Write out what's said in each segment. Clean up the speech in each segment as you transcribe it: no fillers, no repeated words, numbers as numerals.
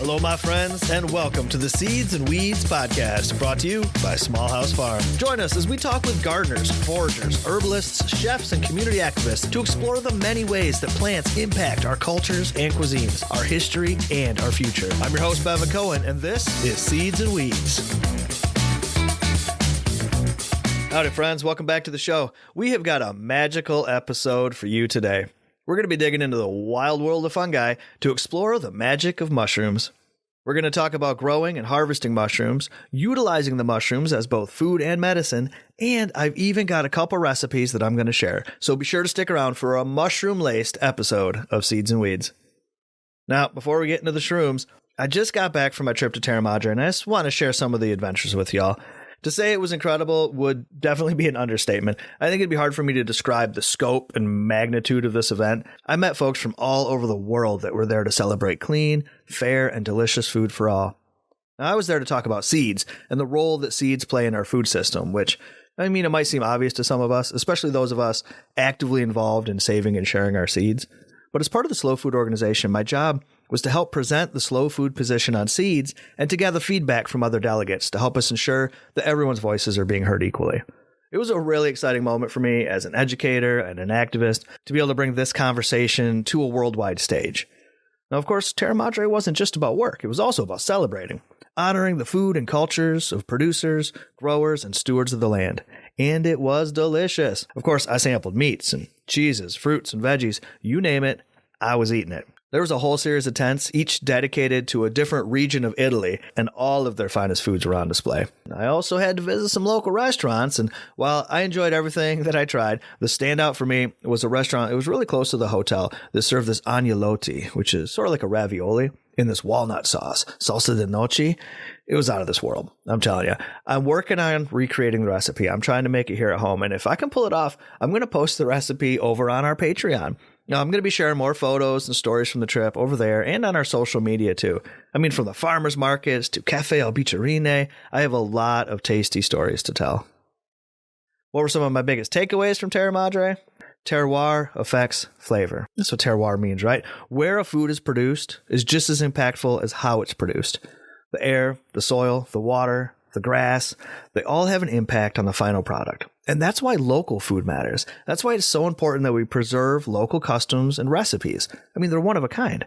Hello, my friends, and welcome to the Seeds and Weeds podcast, brought to you by Small House Farm. Join us as we talk with gardeners, foragers, herbalists, chefs, and community activists to explore the many ways that plants impact our cultures and cuisines, our history, and our future. I'm your host, Bevin, and this is Seeds and Weeds. Howdy, friends. Welcome back to the show. We have got a magical episode for you today. We're going to be digging into the wild world of fungi to explore the magic of mushrooms. We're going to talk about growing and harvesting mushrooms, utilizing the mushrooms as both food and medicine, and I've even got a couple recipes that I'm going to share. So be sure to stick around for a mushroom-laced episode of Seeds and Weeds. Now, before we get into the shrooms, I just got back from my trip to Terra, Madre, and I just want to share some of the adventures with y'all. To say it was incredible would definitely be an understatement. I think it'd be hard for me to describe the scope and magnitude of this event. I met folks from all over the world that were there to celebrate clean, fair, and delicious food for all. Now, I was there to talk about seeds and the role that seeds play in our food system, which, I mean, it might seem obvious to some of us, especially those of us actively involved in saving and sharing our seeds. But as part of the Slow Food organization, my job was to help present the slow food position on seeds and to gather feedback from other delegates to help us ensure that everyone's voices are being heard equally. It was a really exciting moment for me as an educator and an activist to be able to bring this conversation to a worldwide stage. Now, of course, Terra Madre wasn't just about work. It was also about celebrating, honoring the food and cultures of producers, growers, and stewards of the land. And it was delicious. Of course, I sampled meats and cheeses, fruits and veggies. You name it, I was eating it. There was a whole series of tents, each dedicated to a different region of Italy, and all of their finest foods were on display. I also had to visit some local restaurants, and while I enjoyed everything that I tried, the standout for me was a restaurant. It was really close to the hotel that served this agnolotti, which is sort of like a ravioli, in this walnut sauce, salsa de noce. It was out of this world, I'm telling you. I'm working on recreating the recipe. I'm trying to make it here at home, and if I can pull it off, I'm going to post the recipe over on our Patreon. Now, I'm going to be sharing more photos and stories from the trip over there and on our social media, too. I mean, from the farmers markets to Cafe Albicierine, I have a lot of tasty stories to tell. What were some of my biggest takeaways from Terra Madre? Terroir affects flavor. That's what terroir means, right? Where a food is produced is just as impactful as how it's produced. The air, the soil, the water, the grass, they all have an impact on the final product. And that's why local food matters. That's why it's so important that we preserve local customs and recipes. I mean, they're one of a kind.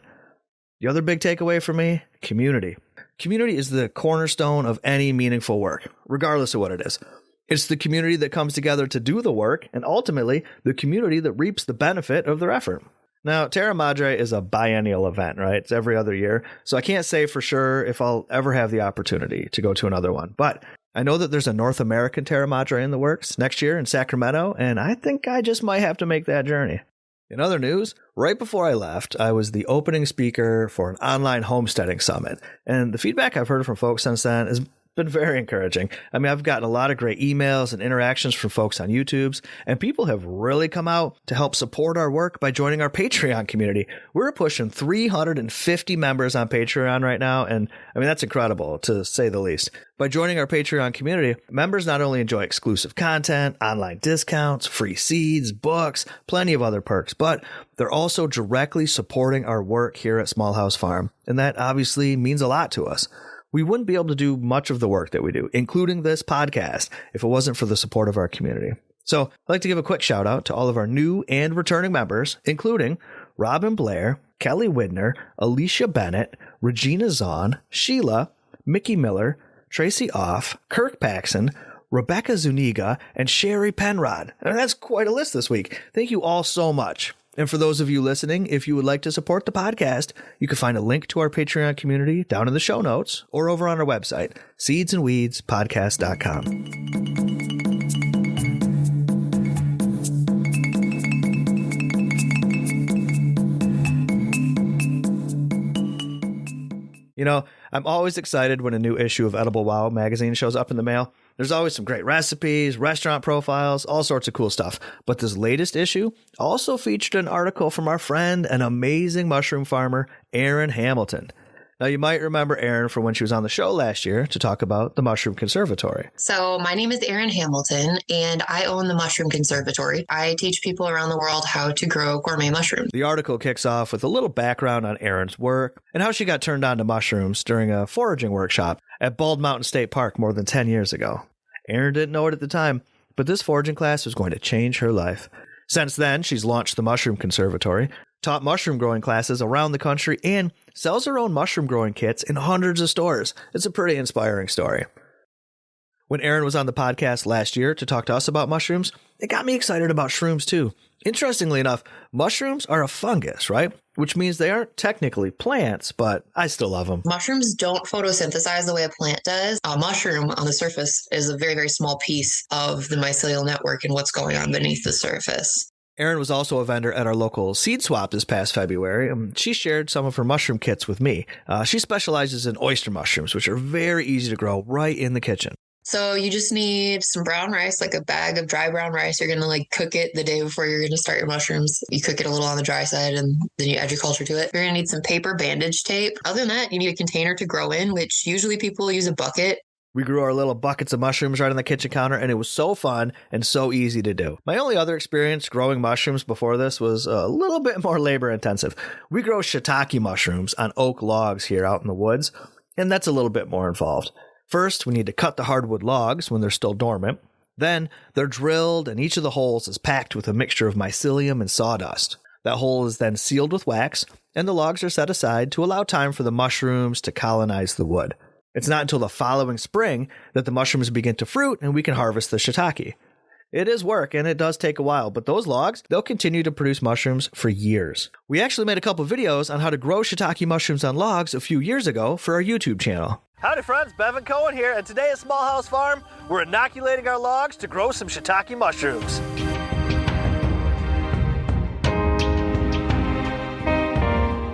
The other big takeaway for me, community. Community is the cornerstone of any meaningful work, regardless of what it is. It's the community that comes together to do the work, and ultimately, the community that reaps the benefit of their effort. Now, Terra Madre is a biennial event, right? It's every other year, so I can't say for sure if I'll ever have the opportunity to go to another one. But I know that there's a North American Terra Madre in the works next year in Sacramento, and I think I just might have to make that journey. In other news, right before I left, I was the opening speaker for an online homesteading summit, and the feedback I've heard from folks since then is been very encouraging. I mean, I've gotten a lot of great emails and interactions from folks on YouTube's, and people have really come out to help support our work by joining our Patreon community. We're pushing 350 members on Patreon right now, and I mean, that's incredible, to say the least. By joining our Patreon community, members not only enjoy exclusive content, online discounts, free seeds, books, plenty of other perks, but they're also directly supporting our work here at Small House Farm, and that obviously means a lot to us. We wouldn't be able to do much of the work that we do, including this podcast, if it wasn't for the support of our community. So I'd like to give a quick shout out to all of our new and returning members, including Robin Blair, Kelly Widner, Alicia Bennett, Regina Zahn, Sheila, Mickey Miller, Tracy Off, Kirk Paxson, Rebecca Zuniga, and Sherry Penrod. And that's quite a list this week. Thank you all so much. And for those of you listening, if you would like to support the podcast, you can find a link to our Patreon community down in the show notes or over on our website, seedsandweedspodcast.com. You know, I'm always excited when a new issue of Edible Wow magazine shows up in the mail. There's always some great recipes, restaurant profiles, all sorts of cool stuff. But this latest issue also featured an article from our friend and amazing mushroom farmer, Erin Hamilton. Now, you might remember Erin from when she was on the show last year to talk about the Mushroom Conservatory. So my name is Erin Hamilton, and I own the Mushroom Conservatory. I teach people around the world how to grow gourmet mushrooms. The article kicks off with a little background on Erin's work and how she got turned on to mushrooms during a foraging workshop at Bald Mountain State Park more than 10 years ago. Erin didn't know it at the time, but this foraging class was going to change her life. Since then, she's launched the Mushroom Conservatory, taught mushroom growing classes around the country, and sells her own mushroom growing kits in hundreds of stores. It's a pretty inspiring story. When Erin was on the podcast last year to talk to us about mushrooms, it got me excited about shrooms too. Interestingly enough, mushrooms are a fungus, right? Which means they aren't technically plants, but I still love them. Mushrooms don't photosynthesize the way a plant does. A mushroom on the surface is a very, very small piece of the mycelial network and what's going on beneath the surface. Erin was also a vendor at our local seed swap this past February. She shared some of her mushroom kits with me. She specializes in oyster mushrooms, which are very easy to grow right in the kitchen. So you just need some brown rice, like a bag of dry brown rice. You're going to cook it the day before you're going to start your mushrooms. You cook it a little on the dry side and then you add your culture to it. You're going to need some paper bandage tape. Other than that, you need a container to grow in, which usually people use a bucket. We grew our little buckets of mushrooms right on the kitchen counter, and it was so fun and so easy to do. My only other experience growing mushrooms before this was a little bit more labor intensive. We grow shiitake mushrooms on oak logs here out in the woods, and that's a little bit more involved. First, we need to cut the hardwood logs when they're still dormant. Then, they're drilled, and each of the holes is packed with a mixture of mycelium and sawdust. That hole is then sealed with wax, and the logs are set aside to allow time for the mushrooms to colonize the wood. It's not until the following spring that the mushrooms begin to fruit and we can harvest the shiitake. It is work and it does take a while, but those logs, they'll continue to produce mushrooms for years. We actually made a couple videos on how to grow shiitake mushrooms on logs a few years ago for our YouTube channel. Howdy friends, Bevin Cohen here, and today at Small House Farm, we're inoculating our logs to grow some shiitake mushrooms.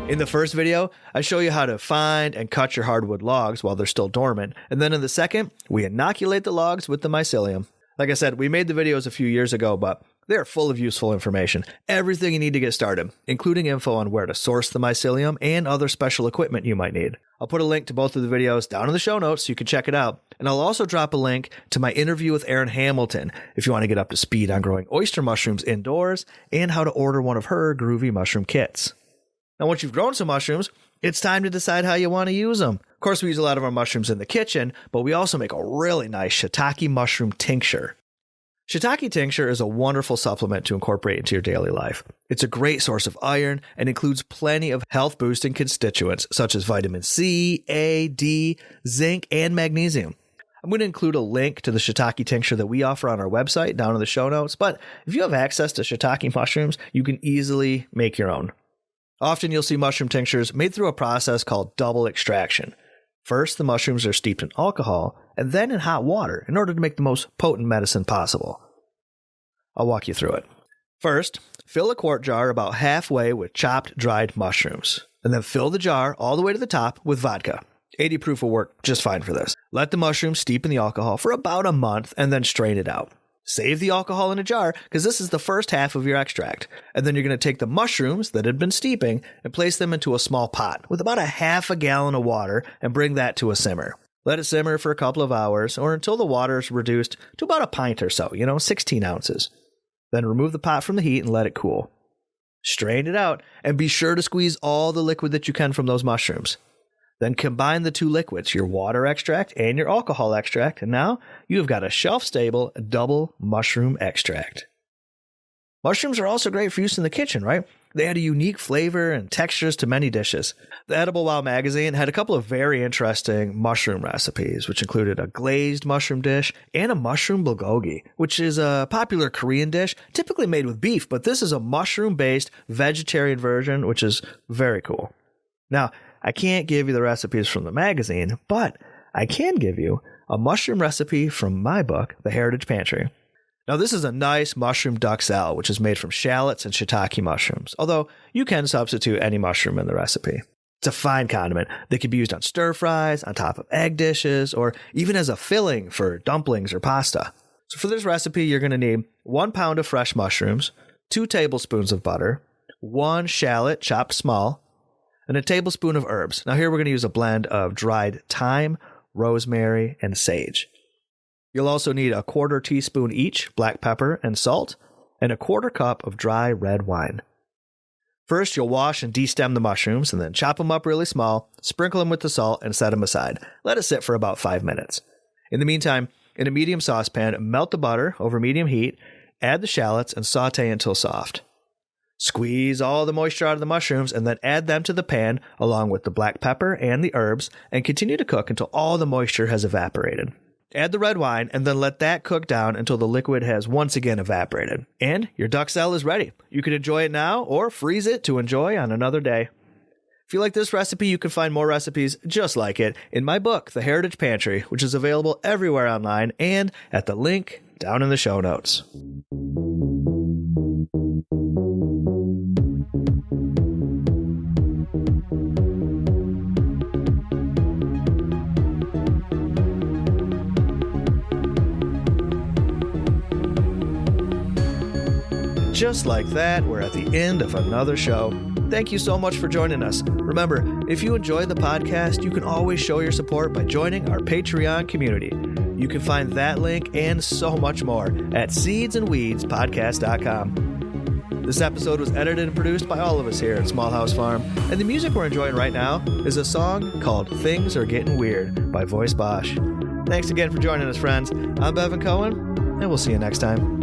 In the first video, I show you how to find and cut your hardwood logs while they're still dormant, and then in the second, we inoculate the logs with the mycelium. Like I said, we made the videos a few years ago, but they're full of useful information. Everything you need to get started, including info on where to source the mycelium and other special equipment you might need. I'll put a link to both of the videos down in the show notes so you can check it out. And I'll also drop a link to my interview with Erin Hamilton if you want to get up to speed on growing oyster mushrooms indoors and how to order one of her groovy mushroom kits. Now, once you've grown some mushrooms, it's time to decide how you want to use them. Of course, we use a lot of our mushrooms in the kitchen, but we also make a really nice shiitake mushroom tincture. Shiitake tincture is a wonderful supplement to incorporate into your daily life. It's a great source of iron and includes plenty of health-boosting constituents such as vitamin C, A, D, zinc, and magnesium. I'm going to include a link to the shiitake tincture that we offer on our website down in the show notes, but if you have access to shiitake mushrooms, you can easily make your own. Often you'll see mushroom tinctures made through a process called double extraction. First, the mushrooms are steeped in alcohol and then in hot water in order to make the most potent medicine possible. I'll walk you through it. First, fill a quart jar about halfway with chopped dried mushrooms, and then fill the jar all the way to the top with vodka. 80 proof will work just fine for this. Let the mushrooms steep in the alcohol for about a month and then strain it out. Save the alcohol in a jar because this is the first half of your extract. And then you're going to take the mushrooms that had been steeping and place them into a small pot with about a half a gallon of water and bring that to a simmer. Let it simmer for a couple of hours or until the water is reduced to about a pint or so, 16 ounces. Then remove the pot from the heat and let it cool. Strain it out and be sure to squeeze all the liquid that you can from those mushrooms. Then combine the two liquids, your water extract and your alcohol extract, and now you've got a shelf-stable double mushroom extract. Mushrooms are also great for use in the kitchen, right? They add a unique flavor and textures to many dishes. The Edible Wow magazine had a couple of very interesting mushroom recipes, which included a glazed mushroom dish and a mushroom bulgogi, which is a popular Korean dish, typically made with beef, but this is a mushroom-based vegetarian version, which is very cool. Now, I can't give you the recipes from the magazine, but I can give you a mushroom recipe from my book, The Heritage Pantry. Now, this is a nice mushroom duxelle, which is made from shallots and shiitake mushrooms, although you can substitute any mushroom in the recipe. It's a fine condiment that can be used on stir fries, on top of egg dishes, or even as a filling for dumplings or pasta. So for this recipe, you're going to need 1 pound of fresh mushrooms, 2 tablespoons of butter, 1 shallot chopped small, and a tablespoon of herbs. Now here we're going to use a blend of dried thyme, rosemary, and sage. You'll also need a 1/4 teaspoon each black pepper and salt, and a 1/4 cup of dry red wine. First, you'll wash and destem the mushrooms, and then chop them up really small, sprinkle them with the salt, and set them aside. Let it sit for about 5 minutes. In the meantime, in a medium saucepan, melt the butter over medium heat, add the shallots, and saute until soft. Squeeze all the moisture out of the mushrooms, and then add them to the pan along with the black pepper and the herbs, and continue to cook until all the moisture has evaporated. Add the red wine, and then let that cook down until the liquid has once again evaporated. And your duxelle is ready. You can enjoy it now or freeze it to enjoy on another day. If you like this recipe, you can find more recipes just like it in my book, The Heritage Pantry, which is available everywhere online and at the link down in the show notes. Just like that, we're at the end of another show. Thank you so much for joining us. Remember, if you enjoyed the podcast, you can always show your support by joining our Patreon community. You can find that link and so much more at seedsandweedspodcast.com. This episode was edited and produced by all of us here at Small House Farm, and the music we're enjoying right now is a song called Things Are Getting Weird by Voice Bosch. Thanks again for joining us, friends. I'm Bevin Cohen, and we'll see you next time.